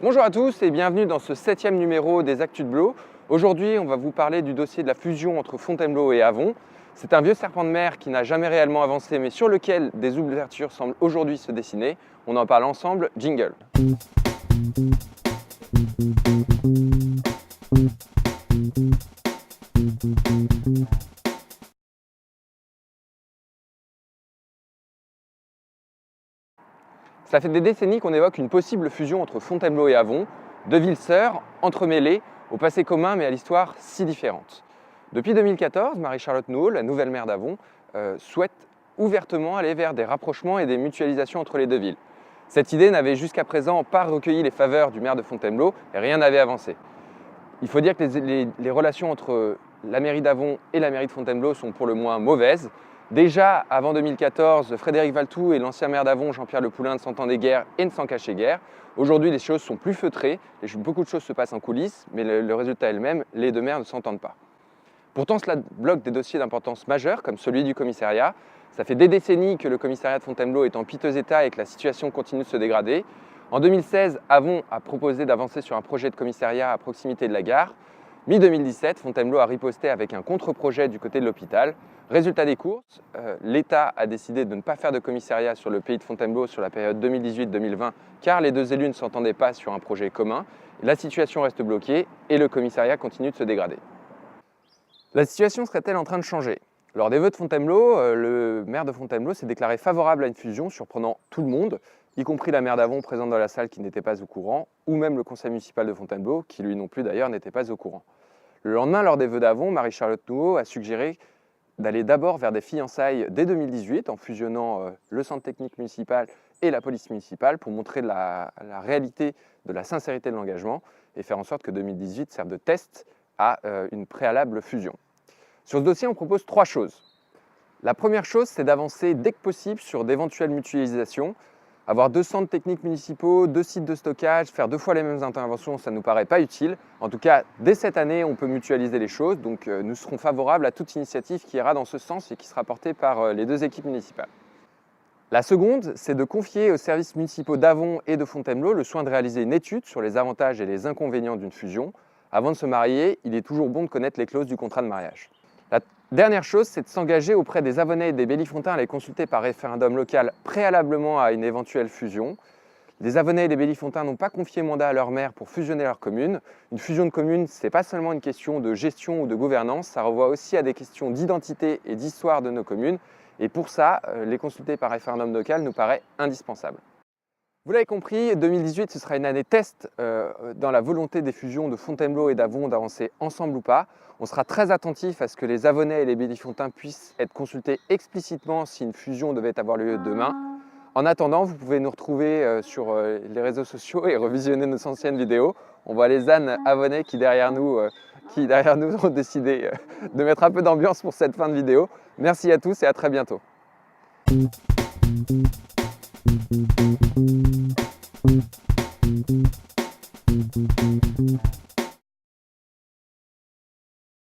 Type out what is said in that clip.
Bonjour à tous et bienvenue dans ce 7e numéro des Actus de Blot. Aujourd'hui, on va vous parler du dossier de la fusion entre Fontainebleau et Avon. C'est un vieux serpent de mer qui n'a jamais réellement avancé, mais sur lequel des ouvertures semblent aujourd'hui se dessiner. On en parle ensemble, jingle. Ça fait des décennies qu'on évoque une possible fusion entre Fontainebleau et Avon, deux villes sœurs, entremêlées, au passé commun mais à l'histoire si différente. Depuis 2014, Marie-Charlotte Nouault, la nouvelle maire d'Avon, souhaite ouvertement aller vers des rapprochements et des mutualisations entre les deux villes. Cette idée n'avait jusqu'à présent pas recueilli les faveurs du maire de Fontainebleau et rien n'avait avancé. Il faut dire que les relations entre la mairie d'Avon et la mairie de Fontainebleau sont pour le moins mauvaises. Déjà, avant 2014, Frédéric Valtou et l'ancien maire d'Avon, Jean-Pierre Le Poulain, ne s'entendaient guère et ne s'en cachaient guère. Aujourd'hui, les choses sont plus feutrées, beaucoup de choses se passent en coulisses, mais le résultat est le même, les deux maires ne s'entendent pas. Pourtant, cela bloque des dossiers d'importance majeure, comme celui du commissariat. Ça fait des décennies que le commissariat de Fontainebleau est en piteux état et que la situation continue de se dégrader. En 2016, Avon a proposé d'avancer sur un projet de commissariat à proximité de la gare. Mi-2017, Fontainebleau a riposté avec un contre-projet du côté de l'hôpital. Résultat des courses, l'État a décidé de ne pas faire de commissariat sur le pays de Fontainebleau sur la période 2018-2020 car les deux élus ne s'entendaient pas sur un projet commun. La situation reste bloquée et le commissariat continue de se dégrader. La situation serait-elle en train de changer? Lors des vœux de Fontainebleau, le maire de Fontainebleau s'est déclaré favorable à une fusion, surprenant tout le monde, y compris la maire d'Avon présente dans la salle qui n'était pas au courant, ou même le conseil municipal de Fontainebleau, qui lui non plus d'ailleurs n'était pas au courant. Le lendemain, lors des vœux d'Avon, Marie-Charlotte Nouault a suggéré d'aller d'abord vers des fiançailles dès 2018 en fusionnant le centre technique municipal et la police municipale pour montrer la réalité de la sincérité de l'engagement et faire en sorte que 2018 serve de test à une préalable fusion. Sur ce dossier, on propose 3 choses. La première chose, c'est d'avancer dès que possible sur d'éventuelles mutualisations. Avoir 2 centres techniques municipaux, 2 sites de stockage, faire 2 fois les mêmes interventions, ça ne nous paraît pas utile. En tout cas, dès cette année, on peut mutualiser les choses, donc nous serons favorables à toute initiative qui ira dans ce sens et qui sera portée par les 2 équipes municipales. La seconde, c'est de confier aux services municipaux d'Avon et de Fontainebleau le soin de réaliser une étude sur les avantages et les inconvénients d'une fusion. Avant de se marier, il est toujours bon de connaître les clauses du contrat de mariage. La dernière chose, c'est de s'engager auprès des Avonnais et des Bellifontins à les consulter par référendum local préalablement à une éventuelle fusion. Les Avonnais et les Bellifontins n'ont pas confié mandat à leur maire pour fusionner leur commune. Une fusion de communes, ce n'est pas seulement une question de gestion ou de gouvernance, ça renvoie aussi à des questions d'identité et d'histoire de nos communes. Et pour ça, les consulter par référendum local nous paraît indispensable. Vous l'avez compris, 2018, ce sera une année test dans la volonté des fusions de Fontainebleau et d'Avon d'avancer ensemble ou pas. On sera très attentif à ce que les Avonnais et les Bellifontins puissent être consultés explicitement si une fusion devait avoir lieu demain. En attendant, vous pouvez nous retrouver sur les réseaux sociaux et revisionner nos anciennes vidéos. On voit les ânes Avonnais qui derrière nous ont décidé de mettre un peu d'ambiance pour cette fin de vidéo. Merci à tous et à très bientôt.